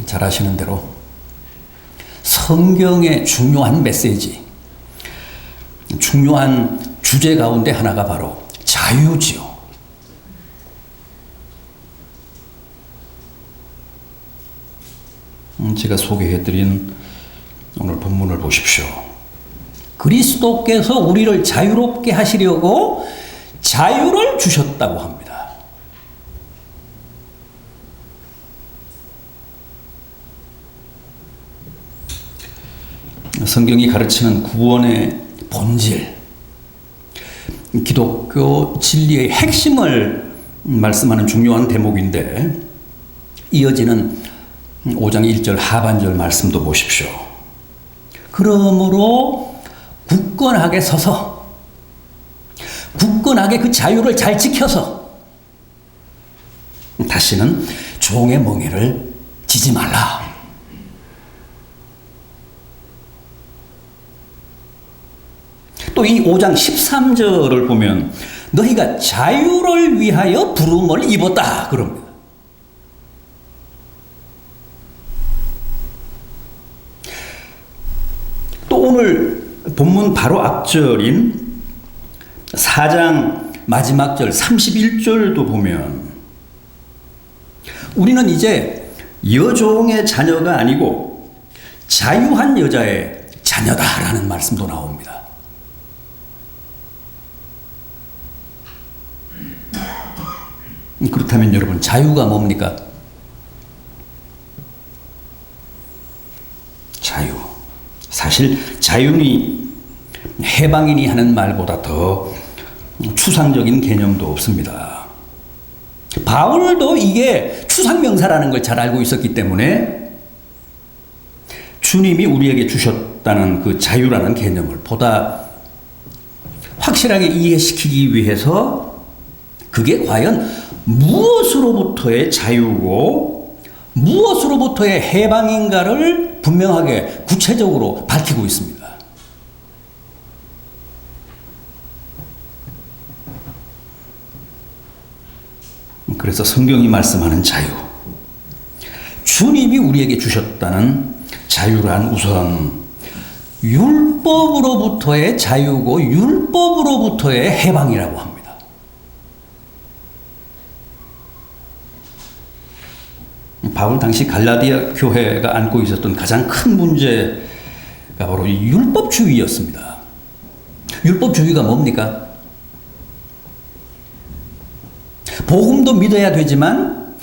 잘 아시는 대로 성경의 중요한 메시지, 중요한 주제 가운데 하나가 바로 자유지요. 제가 소개해드린 오늘 본문을 보십시오. 그리스도께서 우리를 자유롭게 하시려고 자유를 주셨다고 합니다. 성경이 가르치는 구원의 본질, 기독교 진리의 핵심을 말씀하는 중요한 대목인데, 이어지는 5장 1절 하반절 말씀도 보십시오. 그러므로 굳건하게 서서, 굳건하게 그 자유를 잘 지켜서 다시는 종의 멍에를 지지 말라. 또 이 5장 13절을 보면 너희가 자유를 위하여 부름을 입었다 그럽니다. 또 오늘 본문 바로 앞절인 4장 마지막 절 31절도 보면 우리는 이제 여종의 자녀가 아니고 자유한 여자의 자녀다라는 말씀도 나옵니다. 그렇다면 여러분, 자유가 뭡니까? 자유. 사실 자유니 해방이니 하는 말보다 더 추상적인 개념도 없습니다. 바울도 이게 추상명사라는 걸 잘 알고 있었기 때문에 주님이 우리에게 주셨다는 그 자유라는 개념을 보다 확실하게 이해시키기 위해서 그게 과연 무엇으로부터의 자유고 무엇으로부터의 해방인가를 분명하게 구체적으로 밝히고 있습니다. 그래서 성경이 말씀하는 자유, 주님이 우리에게 주셨다는 자유란 우선 율법으로부터의 자유고 율법으로부터의 해방이라고 합니다. 바울 당시 갈라디아 교회가 안고 있었던 가장 큰 문제가 바로 이 율법주의였습니다. 율법주의가 뭡니까? 복음도 믿어야 되지만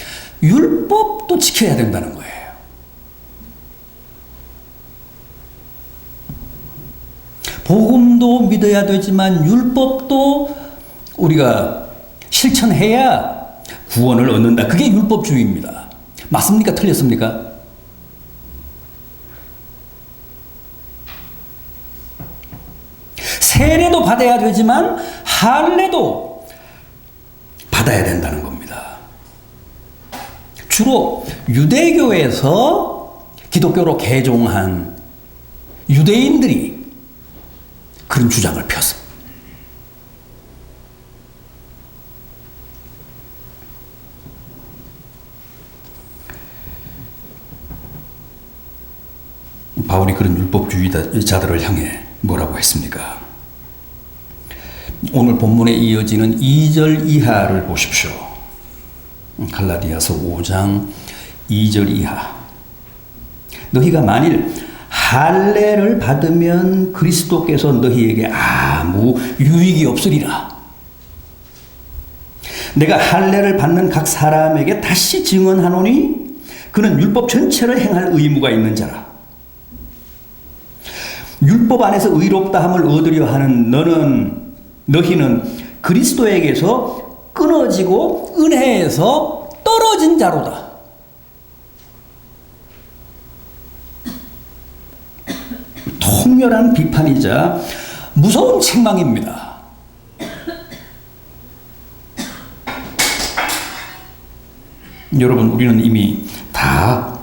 율법도 지켜야 된다는 거예요. 복음도 믿어야 되지만 율법도 우리가 실천해야 구원을 얻는다. 그게 율법주의입니다. 맞습니까? 틀렸습니까? 세례도 받아야 되지만 할례도 받아야 된다는 겁니다. 주로 유대교에서 기독교로 개종한 유대인들이 그런 주장을 폈습니다. 바울이 그런 율법주의자들을 향해 뭐라고 했습니까? 오늘 본문에 이어지는 2절 이하를 보십시오. 갈라디아서 5장 2절 이하. 너희가 만일 할례를 받으면 그리스도께서 너희에게 아무 유익이 없으리라. 내가 할례를 받는 각 사람에게 다시 증언하노니 그는 율법 전체를 행할 의무가 있는 자라. 율법 안에서 의롭다함을 얻으려 하는 너희는 그리스도에게서 끊어지고 은혜에서 떨어진 자로다. 통렬한 비판이자 무서운 책망입니다. 여러분, 우리는 이미 다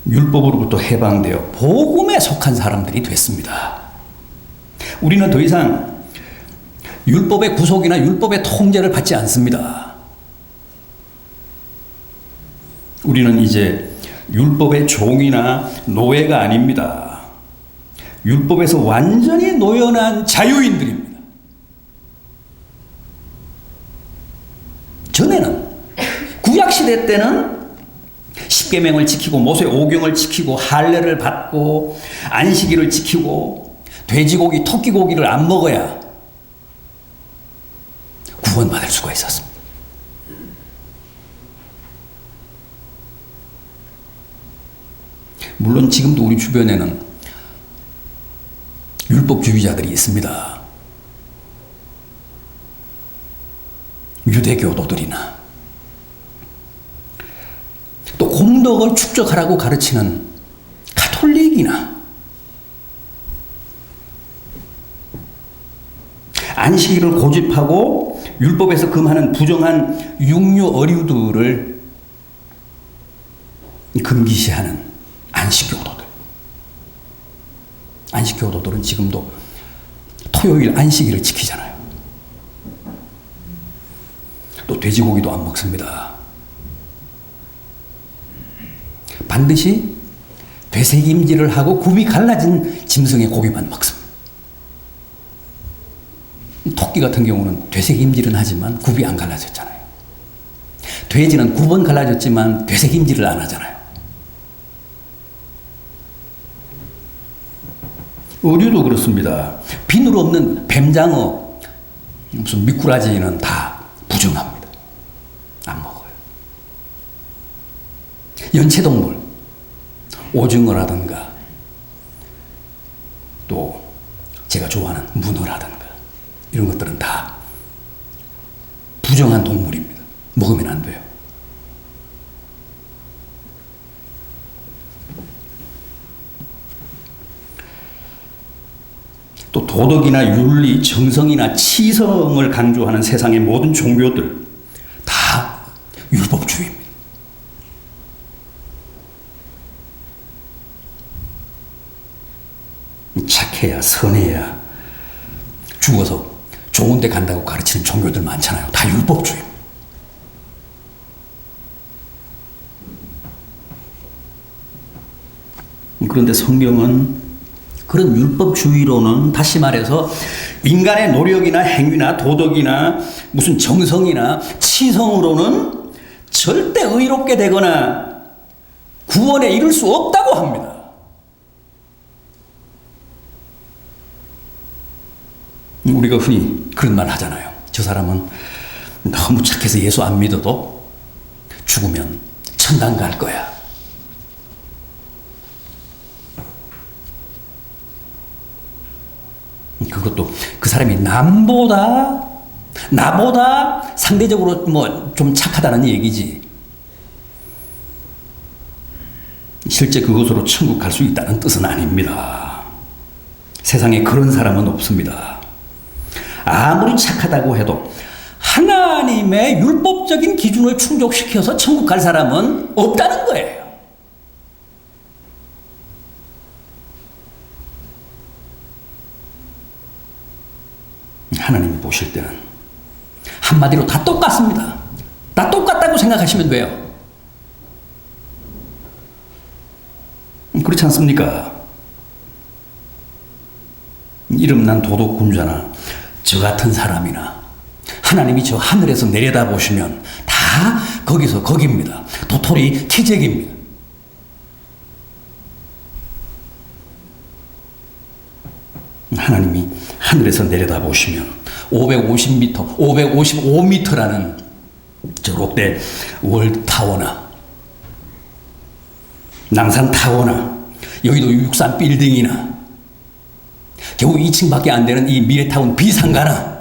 율법으로부터 해방되어 복음에 속한 사람들이 됐습니다. 우리는 더 이상 율법의 구속이나 율법의 통제를 받지 않습니다. 우리는 이제 율법의 종이나 노예가 아닙니다. 율법에서 완전히 노연한 자유인들입니다. 전에는 구약시대 때는 십계명을 지키고 모세 오경을 지키고 할례를 받고 안식일을 지키고 돼지고기, 토끼고기를 안 먹어야 구원받을 수가 있었습니다. 물론 지금도 우리 주변에는 율법주의자들이 있습니다. 유대교도들이나 또 공덕을 축적하라고 가르치는 가톨릭이나 안식일을 고집하고 율법에서 금하는 부정한 육류 어류들을 금기시하는 안식교도들. 안식교도들은 지금도 토요일 안식일을 지키잖아요. 또 돼지고기도 안 먹습니다. 반드시 되새김질을 하고 굽이 갈라진 짐승의 고기만 먹습니다. 토끼 같은 경우는 되새김질은 하지만 굽이 안 갈라졌잖아요. 돼지는 굽은 갈라졌지만 되새김질을 안 하잖아요. 어류도 그렇습니다. 비늘 없는 뱀장어, 무슨 미꾸라지는 다 부정합니다. 안 먹어요. 연체동물, 오징어라든가 또 제가 좋아하는 문어라든가 이런 것들은 다 부정한 동물입니다. 먹으면 안 돼요. 또 도덕이나 윤리, 정성이나 치성을 강조하는 세상의 모든 종교들 다 율법주의입니다. 착해야 선해야 죽어서 좋은 데 간다고 가르치는 종교들 많잖아요. 다 율법주의입니다. 그런데 성경은 그런 율법주의로는 다시 말해서 인간의 노력이나 행위나 도덕이나 무슨 정성이나 치성으로는 절대 의롭게 되거나 구원에 이를 수 없다고 합니다. 우리가 흔히 그런 말 하잖아요. 저 사람은 너무 착해서 예수 안 믿어도 죽으면 천당 갈 거야. 그것도 그 사람이 나보다 상대적으로 뭐 좀 착하다는 얘기지. 실제 그것으로 천국 갈 수 있다는 뜻은 아닙니다. 세상에 그런 사람은 없습니다. 아무리 착하다고 해도 하나님의 율법적인 기준을 충족시켜서 천국 갈 사람은 없다는 거예요. 하나님이 보실 때는 한마디로 다 똑같습니다. 다 똑같다고 생각하시면 돼요. 그렇지 않습니까? 이름난 도덕군자나 저 같은 사람이나 하나님이 저 하늘에서 내려다보시면 다 거기서 거기입니다. 도토리 키재기입니다. 하나님이 하늘에서 내려다보시면 550m, 555m라는 저 롯데 월드타워나 남산타워나 여의도 63 빌딩이나 겨우 2층밖에 안 되는 이 미래타운 비상가나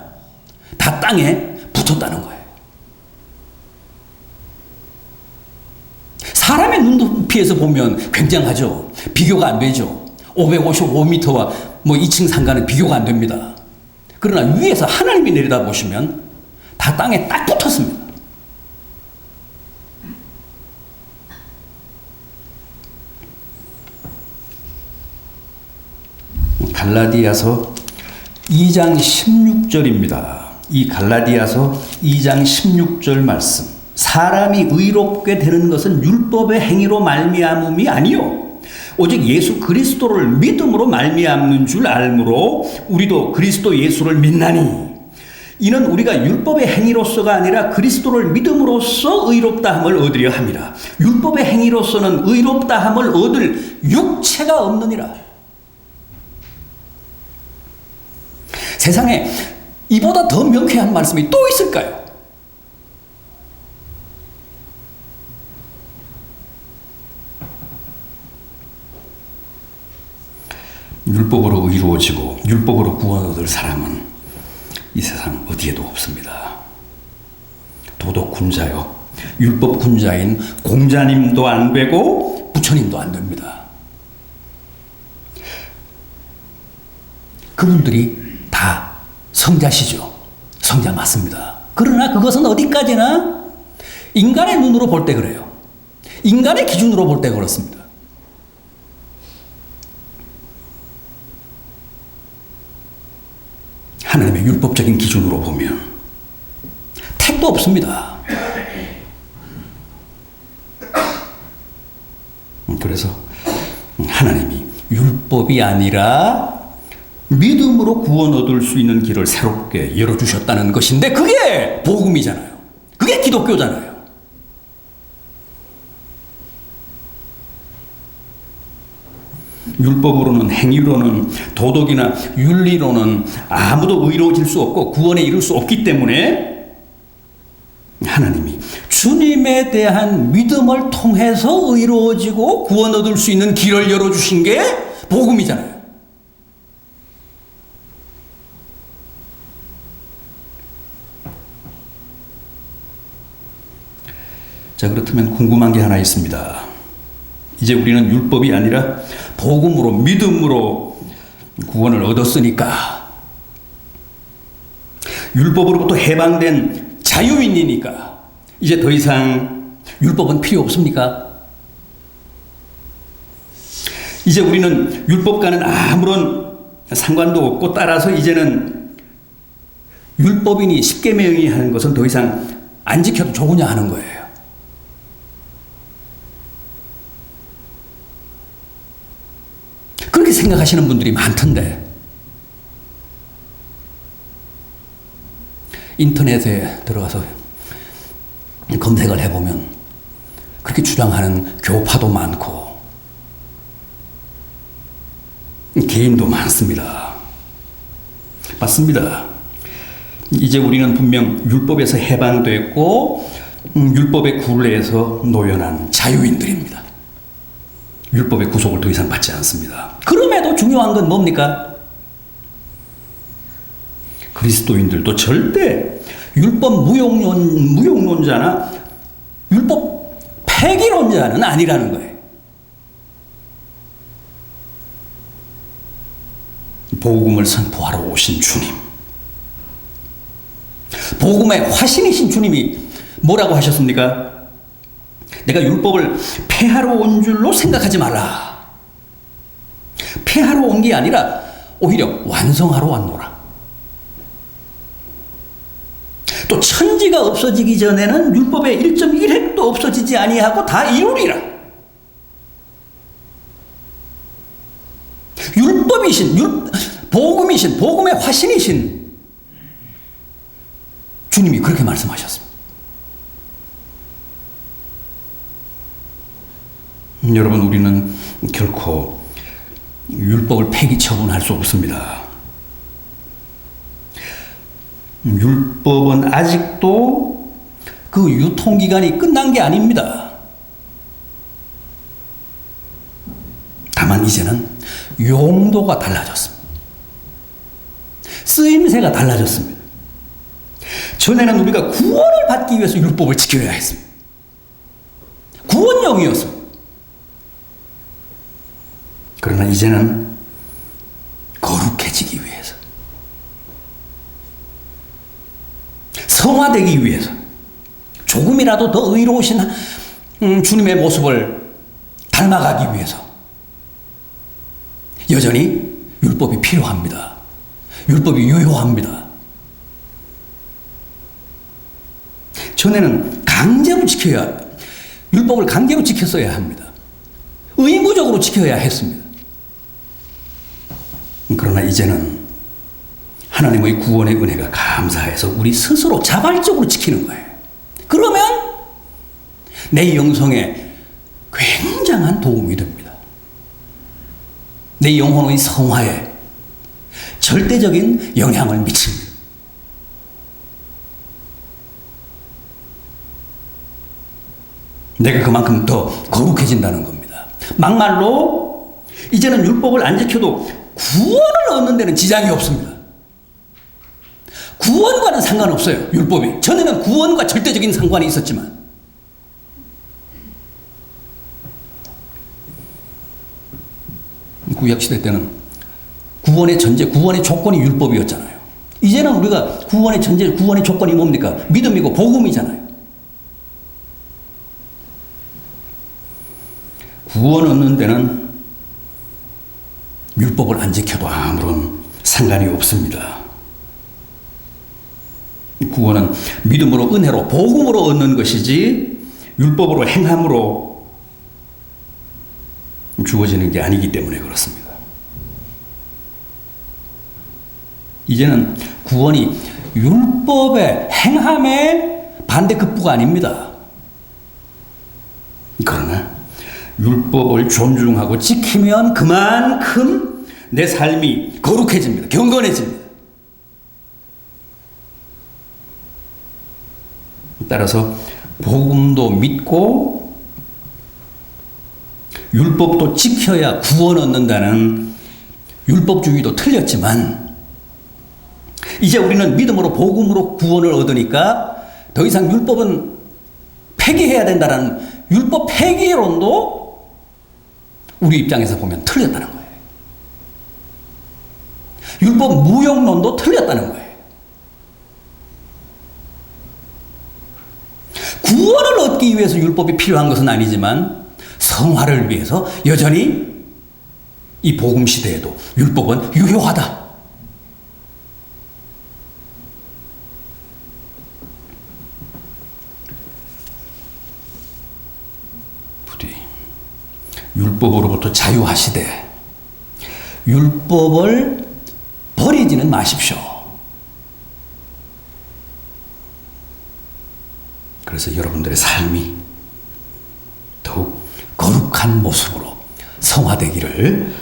다 땅에 붙었다는 거예요. 사람의 눈높이에서 보면 굉장하죠. 비교가 안 되죠. 555m와 뭐 2층 상가는 비교가 안 됩니다. 그러나 위에서 하나님이 내려다보시면 다 땅에 딱 붙었습니다. 갈라디아서 2장 16절입니다. 이 갈라디아서 2장 16절 말씀 사람이 의롭게 되는 것은 율법의 행위로 말미암음이 아니요 오직 예수 그리스도를 믿음으로 말미암는 줄 알므로 우리도 그리스도 예수를 믿나니 이는 우리가 율법의 행위로서가 아니라 그리스도를 믿음으로써 의롭다함을 얻으려 함이라. 율법의 행위로서는 의롭다함을 얻을 육체가 없느니라. 세상에 이보다 더 명쾌한 말씀이 또 있을까요? 율법으로 이루어지고 율법으로 구원 얻을 사람은 이 세상 어디에도 없습니다. 도덕군자요, 율법군자인 공자님도 안 되고 부처님도 안 됩니다. 그분들이 다 성자시죠. 성자 맞습니다. 그러나 그것은 어디까지나 인간의 눈으로 볼 때 그래요. 인간의 기준으로 볼 때 그렇습니다. 하나님의 율법적인 기준으로 보면 택도 없습니다. 그래서 하나님이 율법이 아니라 믿음으로 구원 얻을 수 있는 길을 새롭게 열어주셨다는 것인데 그게 복음이잖아요. 그게 기독교잖아요. 율법으로는, 행위로는, 도덕이나 윤리로는 아무도 의로워질 수 없고 구원에 이를 수 없기 때문에 하나님이 주님에 대한 믿음을 통해서 의로워지고 구원 얻을 수 있는 길을 열어주신 게 복음이잖아요. 자, 그렇다면 궁금한 게 하나 있습니다. 이제 우리는 율법이 아니라 복음으로, 믿음으로 구원을 얻었으니까, 율법으로부터 해방된 자유인이니까 이제 더 이상 율법은 필요 없습니까? 이제 우리는 율법과는 아무런 상관도 없고 따라서 이제는 율법인이 십계명이 하는 것은 더 이상 안 지켜도 좋으냐 하는 거예요. 그렇게 생각하시는 분들이 많던데 인터넷에 들어가서 검색을 해보면 그렇게 주장하는 교파도 많고 개인도 많습니다. 맞습니다. 이제 우리는 분명 율법에서 해방됐고 율법의 굴레에서 노연한 자유인들입니다. 율법의 구속을 더 이상 받지 않습니다. 그럼에도 중요한 건 뭡니까? 그리스도인들도 절대 율법 무용론자나 율법 폐기론자는 아니라는 거예요. 복음을 선포하러 오신 주님, 복음의 화신이신 주님이 뭐라고 하셨습니까? 내가 율법을 폐하러 온 줄로 생각하지 말라. 폐하러 온 게 아니라 오히려 완성하러 왔노라. 또 천지가 없어지기 전에는 율법의 1.1획도 없어지지 아니하고 다 이루리라. 율법이신, 복음이신, 복음의 화신이신 주님이 그렇게 말씀하셨습니다. 여러분, 우리는 결코 율법을 폐기 처분할 수 없습니다. 율법은 아직도 그 유통기간이 끝난 게 아닙니다. 다만 이제는 용도가 달라졌습니다. 쓰임새가 달라졌습니다. 전에는 우리가 구원을 받기 위해서 율법을 지켜야 했습니다. 구원용이었습니다. 그러나 이제는 거룩해지기 위해서, 성화되기 위해서, 조금이라도 더 의로우신 주님의 모습을 닮아가기 위해서 여전히 율법이 필요합니다. 율법이 유효합니다. 전에는 강제로 율법을 강제로 지켰어야 합니다. 의무적으로 지켜야 했습니다. 그러나 이제는 하나님의 구원의 은혜가 감사해서 우리 스스로 자발적으로 지키는 거예요. 그러면 내 영성에 굉장한 도움이 됩니다. 내 영혼의 성화에 절대적인 영향을 미칩니다. 내가 그만큼 더 거룩해진다는 겁니다. 막말로 이제는 율법을 안 지켜도 구원을 얻는 데는 지장이 없습니다. 구원과는 상관없어요. 율법이. 전에는 구원과 절대적인 상관이 있었지만 구약시대 때는 구원의 전제, 구원의 조건이 율법이었잖아요. 이제는 우리가 구원의 전제, 구원의 조건이 뭡니까? 믿음이고 복음이잖아요. 구원 얻는 데는 율법을 안 지켜도 아무런 상관이 없습니다. 구원은 믿음으로, 은혜로, 복음으로 얻는 것이지 율법으로, 행함으로 주어지는 게 아니기 때문에 그렇습니다. 이제는 구원이 율법의 행함의 반대급부가 아닙니다. 그러나 율법을 존중하고 지키면 그만큼 내 삶이 거룩해집니다. 경건해집니다. 따라서 복음도 믿고 율법도 지켜야 구원 얻는다는 율법주의도 틀렸지만 이제 우리는 믿음으로 복음으로 구원을 얻으니까 더 이상 율법은 폐기해야 된다는 율법 폐기론도 우리 입장에서 보면 틀렸다는 거예요. 율법 무용론도 틀렸다는 거예요. 구원을 얻기 위해서 율법이 필요한 것은 아니지만 성화를 위해서 여전히 이 복음 시대에도 율법은 유효하다. 부디 율법으로부터 자유하시되 율법을 버리지는 마십시오. 그래서 여러분들의 삶이 더욱 거룩한 모습으로 성화되기를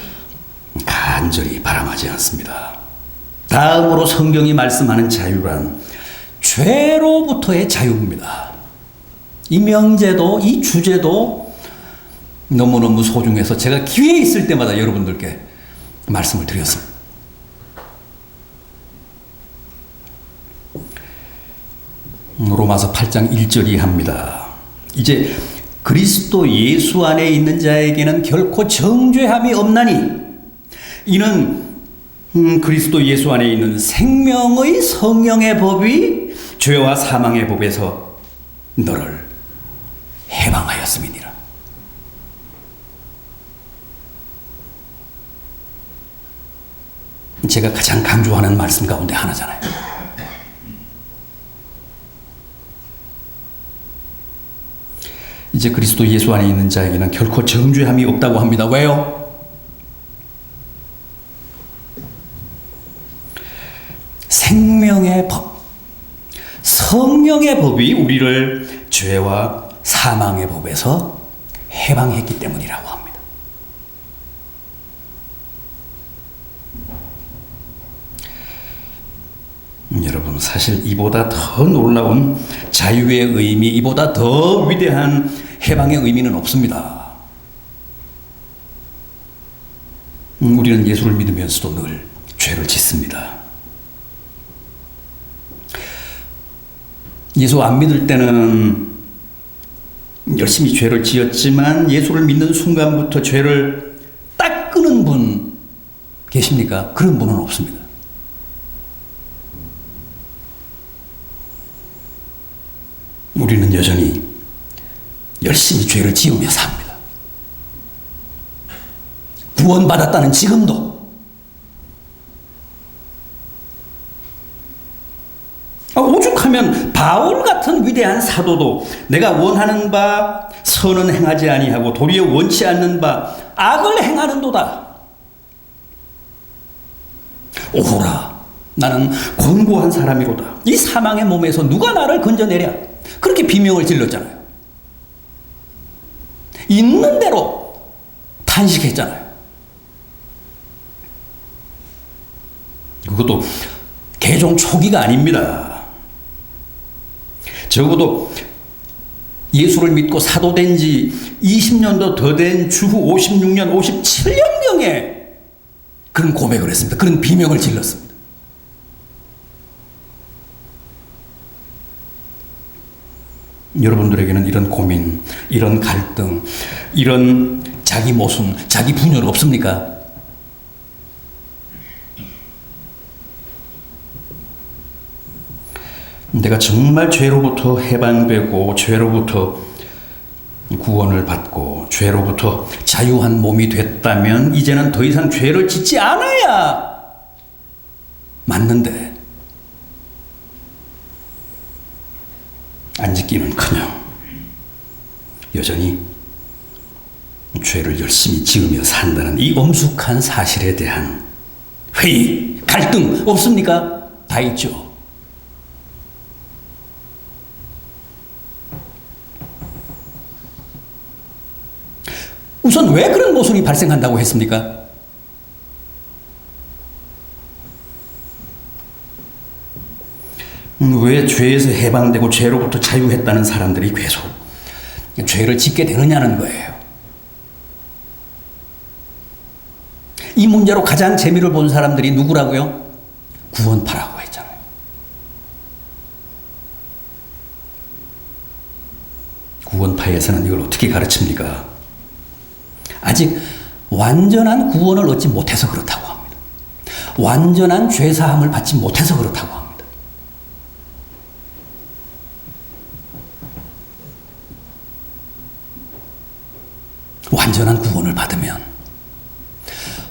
간절히 바람하지 않습니다. 다음으로 성경이 말씀하는 자유란 죄로부터의 자유입니다. 이 명제도 이 주제도 너무너무 소중해서 제가 기회 있을 때마다 여러분들께 말씀을 드렸습니다. 로마서 8장 1절이 합니다. 이제 그리스도 예수 안에 있는 자에게는 결코 정죄함이 없나니 이는 그리스도 예수 안에 있는 생명의 성령의 법이 죄와 사망의 법에서 너를 해방하였음이니라. 제가 가장 강조하는 말씀 가운데 하나잖아요. 이제 그리스도 예수 안에 있는 자에게는 결코 정죄함이 없다고 합니다. 왜요? 생명의 법, 성령의 법이 우리를 죄와 사망의 법에서 해방했기 때문이라고 합니다. 여러분, 사실 이보다 더 놀라운 자유의 의미, 이보다 더 위대한 해방의 의미는 없습니다. 우리는 예수를 믿으면서도 늘 죄를 짓습니다. 예수 안 믿을 때는 열심히 죄를 지었지만 예수를 믿는 순간부터 죄를 딱 끄는 분 계십니까? 그런 분은 없습니다. 우리는 여전히 열심히 죄를 지으며 삽니다. 구원받았다는 지금도. 오죽하면 그렇다면 바울 같은 위대한 사도도 내가 원하는 바 선은 행하지 아니하고 도리어 원치 않는 바 악을 행하는도다. 오호라, 나는 곤고한 사람이로다. 이 사망의 몸에서 누가 나를 건져내랴. 그렇게 비명을 질렀잖아요. 있는 대로 탄식했잖아요. 그것도 개종 초기가 아닙니다. 적어도 예수를 믿고 사도된 지 20년도 더 된 주후 56년, 57년경에 그런 고백을 했습니다. 그런 비명을 질렀습니다. 여러분들에게는 이런 고민, 이런 갈등, 이런 자기 모순, 자기 분열 없습니까? 내가 정말 죄로부터 해방되고 죄로부터 구원을 받고 죄로부터 자유한 몸이 됐다면 이제는 더 이상 죄를 짓지 않아야 맞는데 안 짓기는커녕 여전히 죄를 열심히 지으며 산다는 이 엄숙한 사실에 대한 회의, 갈등 없습니까? 다 있죠. 우선 왜 그런 모순이 발생한다고 했습니까? 왜 죄에서 해방되고 죄로부터 자유했다는 사람들이 계속 죄를 짓게 되느냐는 거예요. 이 문제로 가장 재미를 본 사람들이 누구라고요? 구원파라고 했잖아요. 구원파에서는 이걸 어떻게 가르칩니까? 아직 완전한 구원을 얻지 못해서 그렇다고 합니다. 완전한 죄사함을 받지 못해서 그렇다고 합니다. 완전한 구원을 받으면,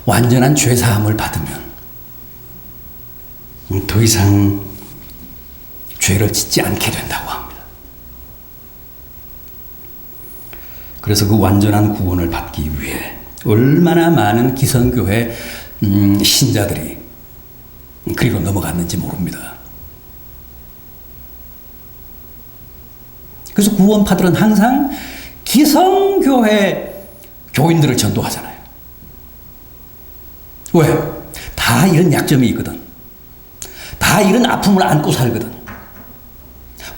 완전한 죄사함을 받으면 더 이상 죄를 짓지 않게 된다고 합니다. 그래서 그 완전한 구원을 받기 위해 얼마나 많은 기성교회 신자들이 그리로 넘어갔는지 모릅니다. 그래서 구원파들은 항상 기성교회 교인들을 전도하잖아요. 왜? 다 이런 약점이 있거든. 다 이런 아픔을 안고 살거든.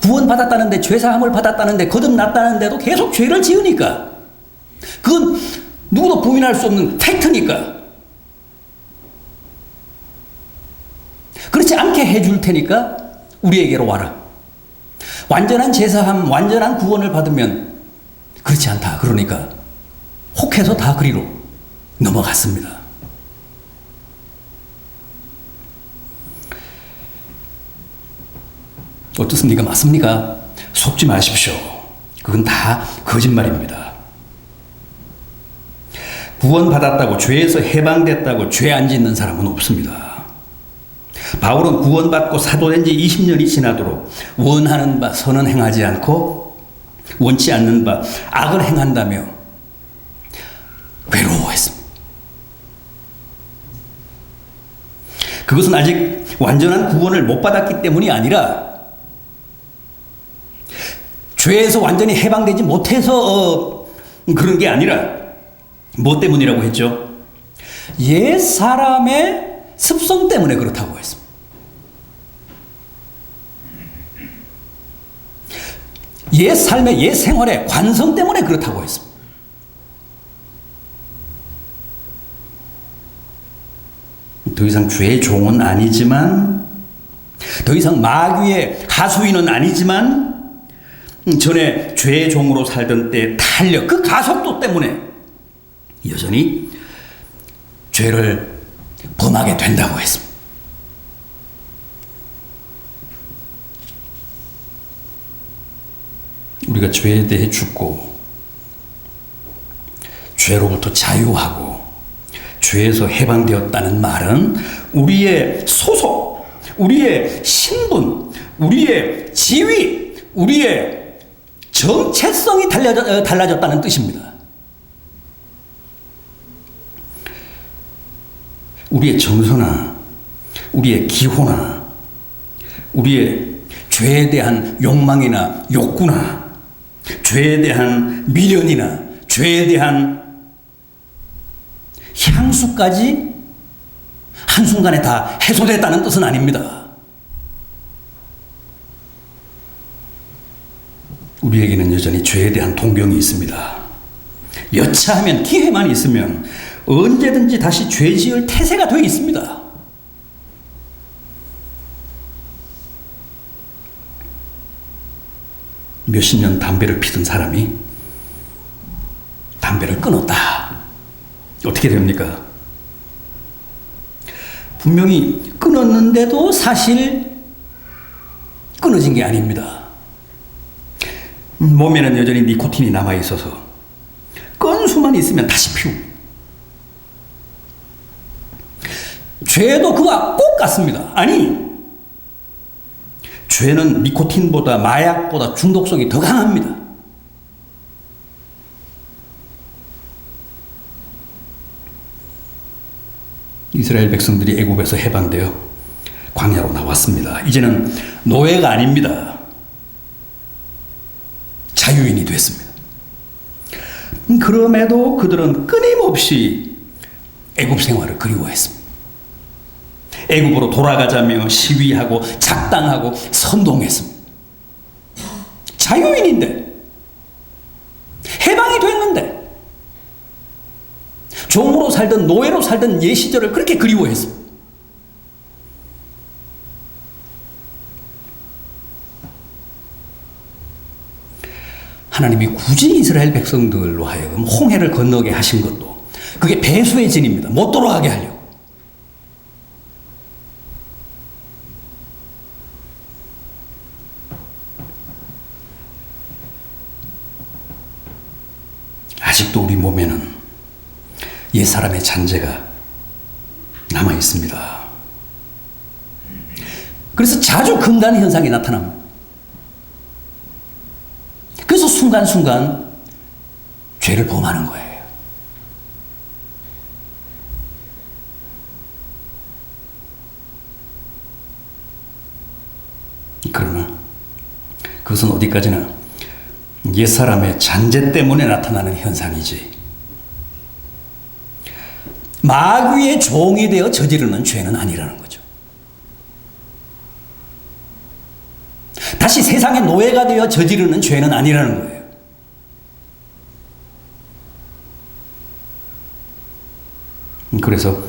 구원받았다는데, 죄사함을 받았다는데, 거듭났다는데도 계속 죄를 지으니까. 그건 누구도 부인할 수 없는 팩트니까. 그렇지 않게 해줄 테니까 우리에게로 와라. 완전한 죄사함, 완전한 구원을 받으면 그렇지 않다. 그러니까 혹해서 다 그리로 넘어갔습니다. 어떻습니까? 맞습니까? 속지 마십시오. 그건 다 거짓말입니다. 구원받았다고, 죄에서 해방됐다고 죄 안 짓는 사람은 없습니다. 바울은 구원받고 사도된 지 20년이 지나도록 원하는 바 선은 행하지 않고 원치 않는 바 악을 행한다며 괴로워했습니다. 그것은 아직 완전한 구원을 못 받았기 때문이 아니라 죄에서 완전히 해방되지 못해서 그런 게 아니라 뭐 때문이라고 했죠? 옛 사람의 습성 때문에 그렇다고 했습니다. 옛 삶의 옛 생활의 관성 때문에 그렇다고 했습니다. 더 이상 죄의 종은 아니지만, 더 이상 마귀의 하수인은 아니지만, 전에 죄의 종으로 살던 때의 탄력, 그 가속도 때문에 여전히 죄를 범하게 된다고 했습니다. 우리가 죄에 대해 죽고 죄로부터 자유하고 죄에서 해방되었다는 말은 우리의 소속, 우리의 신분, 우리의 지위, 우리의 정체성이 달라졌다는 뜻입니다. 우리의 정서나 우리의 기호나 우리의 죄에 대한 욕망이나 욕구나 죄에 대한 미련이나 죄에 대한 향수까지 한순간에 다 해소됐다는 뜻은 아닙니다. 우리에게는 여전히 죄에 대한 동경이 있습니다. 여차하면 기회만 있으면 언제든지 다시 죄 지을 태세가 되어 있습니다. 몇십 년 담배를 피던 사람이 담배를 끊었다. 어떻게 됩니까? 분명히 끊었는데도 사실 끊어진 게 아닙니다. 몸에는 여전히 니코틴이 남아있어서 건수만 있으면 다시 피웁니다. 죄도 그와 꼭 같습니다. 아니, 죄는 니코틴보다 마약보다 중독성이 더 강합니다. 이스라엘 백성들이 애굽에서 해방되어 광야로 나왔습니다. 이제는 노예가 아닙니다. 자유인이 됐습니다. 그럼에도 그들은 끊임없이 애굽 생활을 그리워했습니다. 애굽으로 돌아가자며 시위하고 작당하고 선동했습니다. 자유인인데, 해방이 됐는데, 종으로 살던 노예로 살던 옛 시절을 그렇게 그리워했습니다. 하나님이 굳이 이스라엘 백성들로 하여금 홍해를 건너게 하신 것도 그게 배수의 진입니다. 못 돌아가게 하려고. 아직도 우리 몸에는 옛사람의 잔재가 남아 있습니다. 그래서 자주 금단 현상이 나타납니다. 그래서 순간순간 죄를 범하는 거예요. 그러나 그것은 어디까지나 옛사람의 잔재 때문에 나타나는 현상이지 마귀의 종이 되어 저지르는 죄는 아니라는 거죠. 다시 세상의 노예가 되어 저지르는 죄는 아니라는 거예요. 그래서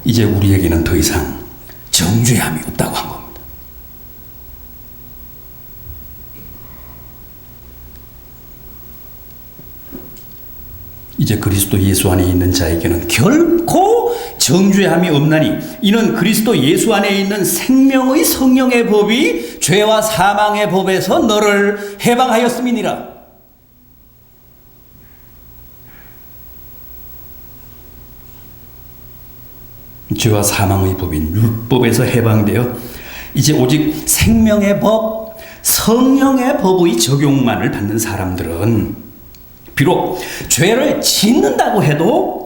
이제 우리에게는 더 이상 정죄함이 없다고 한 겁니다. 이제 그리스도 예수 안에 있는 자에게는 결코 정죄함이 없나니 이는 그리스도 예수 안에 있는 생명의 성령의 법이 죄와 사망의 법에서 너를 해방하였음이니라. 죄와 사망의 법인 율법에서 해방되어 이제 오직 생명의 법, 성령의 법의 적용만을 받는 사람들은 비록 죄를 짓는다고 해도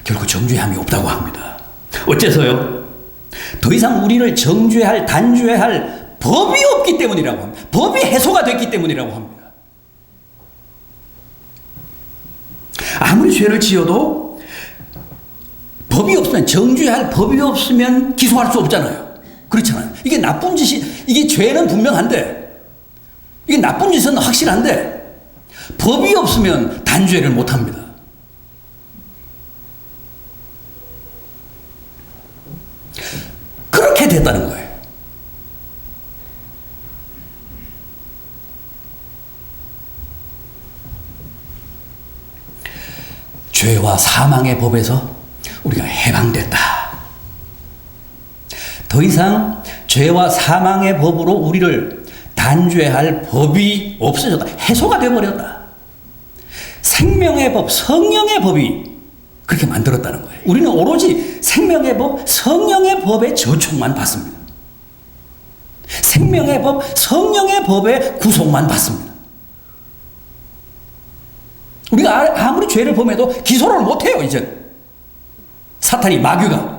결코 정죄함이 없다고 합니다. 어째서요? 더 이상 우리를 정죄할, 단죄할 법이 없기 때문이라고 합니다. 법이 해소가 됐기 때문이라고 합니다. 아무리 죄를 지어도 법이 없으면, 정죄할 법이 없으면 기소할 수 없잖아요. 그렇잖아요. 이게 나쁜 짓이, 이게 죄는 분명한데, 이게 나쁜 짓은 확실한데, 법이 없으면 단죄를 못합니다. 그렇게 됐다는 거예요. 죄와 사망의 법에서 우리가 해방됐다. 더 이상 죄와 사망의 법으로 우리를 단죄할 법이 없어졌다. 해소가 되어버렸다. 생명의 법, 성령의 법이 그렇게 만들었다는 거예요. 우리는 오로지 생명의 법, 성령의 법의 저촉만 받습니다. 생명의 법, 성령의 법의 구속만 받습니다. 우리가 아무리 죄를 범해도 기소를 못해요, 이제. 사탄이, 마귀가.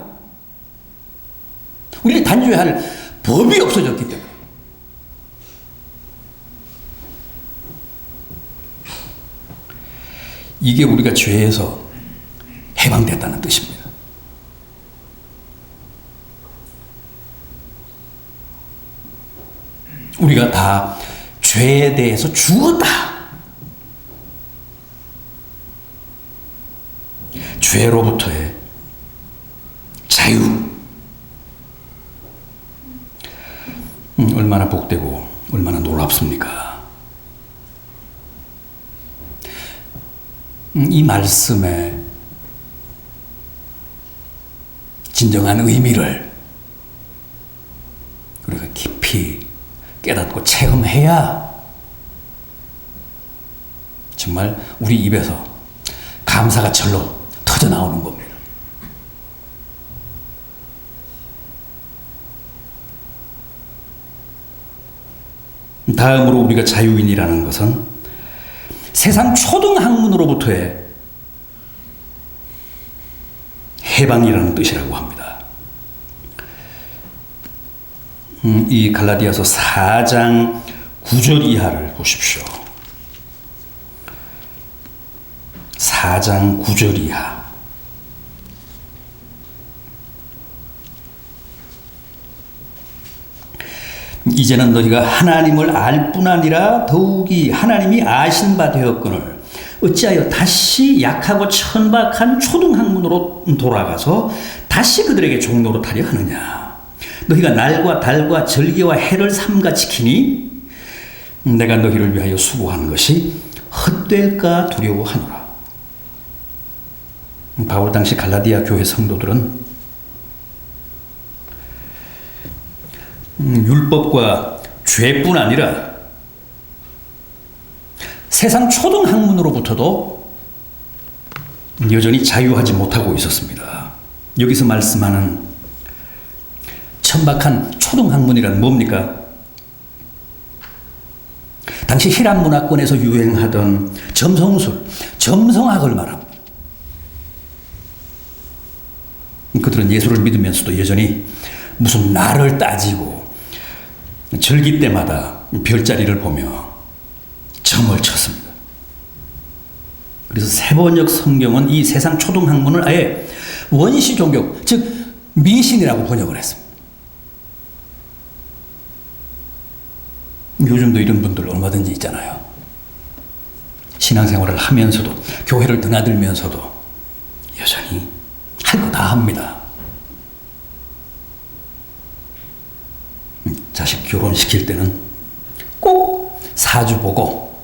우리를 단죄할 법이 없어졌기 때문에. 이게 우리가 죄에서 해방됐다는 뜻입니다. 우리가 다 죄에 대해서 죽었다. 죄로부터의 자유. 얼마나 복되고 얼마나 놀랍습니까? 이 말씀의 진정한 의미를 우리가 깊이 깨닫고 체험해야 정말 우리 입에서 감사가 절로 터져 나오는 겁니다. 다음으로 우리가 자유인이라는 것은 세상 초등학문으로부터의 해방이라는 뜻이라고 합니다. 이 갈라디아서 4장 9절 이하를 보십시오. 4장 9절 이하. 이제는 너희가 하나님을 알 뿐 아니라 더욱이 하나님이 아신 바 되었거늘 어찌하여 다시 약하고 천박한 초등학문으로 돌아가서 다시 그들에게 종로로 타려 하느냐. 너희가 날과 달과 절기와 해를 삼가 지키니 내가 너희를 위하여 수고하는 것이 헛될까 두려워하노라. 바울 당시 갈라디아 교회 성도들은 율법과 죄뿐 아니라 세상 초등학문으로부터도 여전히 자유하지 못하고 있었습니다. 여기서 말씀하는 천박한 초등학문이란 뭡니까? 당시 히람 문화권에서 유행하던 점성술, 점성학을 말합니다. 그들은 예수를 믿으면서도 여전히 무슨 날을 따지고 절기 때마다 별자리를 보며 점을 쳤습니다. 그래서 세번역 성경은 이 세상 초등학문을 아예 원시 종교, 즉 미신이라고 번역을 했습니다. 요즘도 이런 분들 얼마든지 있잖아요. 신앙생활을 하면서도 교회를 드나들면서도 여전히 할 거 다 합니다. 자식 결혼시킬 때는 꼭 사주 보고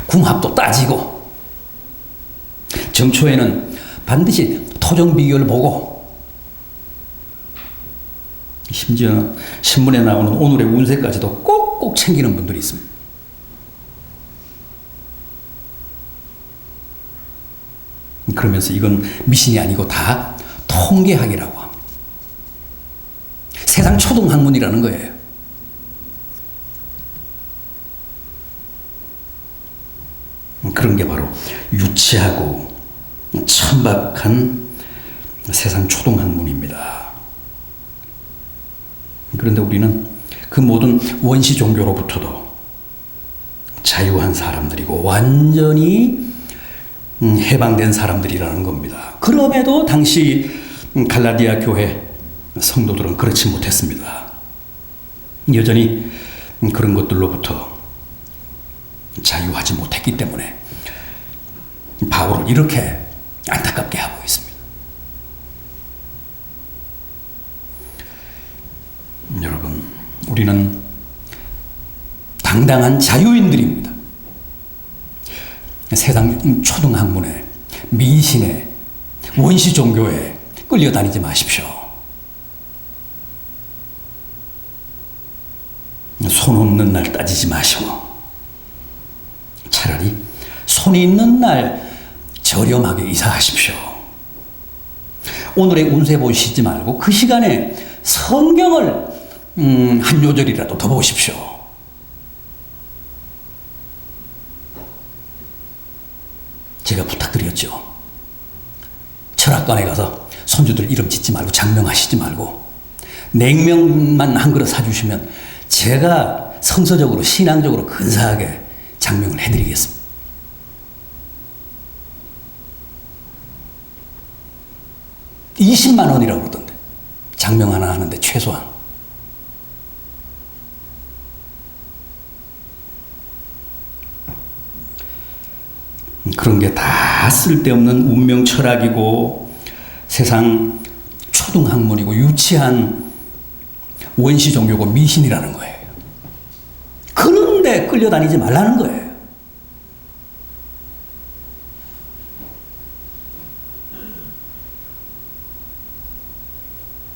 궁합도 따지고 정초에는 반드시 토정 비결 보고 심지어 신문에 나오는 오늘의 운세까지도 꼭꼭 챙기는 분들이 있습니다. 그러면서 이건 미신이 아니고 다 통계학이라고 합니다. 세상 초등학문이라는 거예요. 그런 게 바로 유치하고 천박한 세상 초등학문입니다. 그런데 우리는 그 모든 원시 종교로부터도 자유한 사람들이고 완전히 해방된 사람들이라는 겁니다. 그럼에도 당시 갈라디아 교회 성도들은 그렇지 못했습니다. 여전히 그런 것들로부터 자유하지 못했기 때문에 바울을 이렇게 안타깝게 하고 있습니다. 여러분, 우리는 당당한 자유인들입니다. 세상 초등학문에, 미신에, 원시 종교에 끌려다니지 마십시오. 손 없는 날 따지지 마시고 차라리 손이 있는 날 저렴하게 이사하십시오. 오늘의 운세 보시지 말고 그 시간에 성경을 한 요절이라도 더 보십시오. 제가 부탁드렸죠. 철학관에 가서 손주들 이름 짓지 말고 장명하시지 말고 냉면만 한 그릇 사주시면 제가 성서적으로 신앙적으로 근사하게 장명을 해드리겠습니다. $200,000이라고 그러던데 장명 하나 하는데 최소한. 그런 게 다 쓸데없는 운명 철학이고 세상 초등학문이고 유치한 원시 종교고 미신이라는 거예요. 그런데 끌려다니지 말라는 거예요.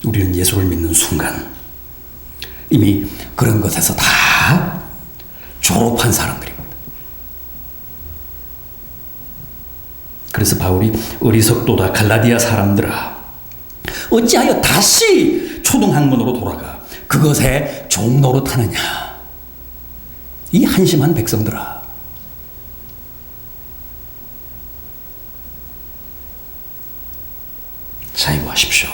우리는 예수를 믿는 순간 이미 그런 것에서 다 졸업한 사람들입니다. 그래서 바울이 어리석도다 갈라디아 사람들아 어찌하여 다시 초등학문으로 돌아가 그것에 종노릇하느냐. 이 한심한 백성들아. 자유하십시오.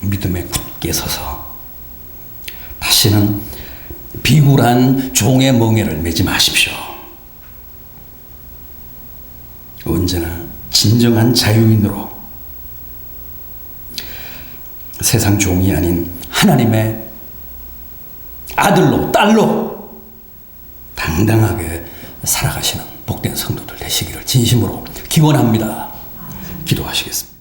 믿음에 굳게 서서 다시는 비굴한 종의 멍에를 매지 마십시오. 언제나 진정한 자유인으로 세상 종이 아닌 하나님의 아들로 딸로 당당하게 살아가시는 복된 성도들 되시기를 진심으로 기원합니다. 기도하시겠습니다.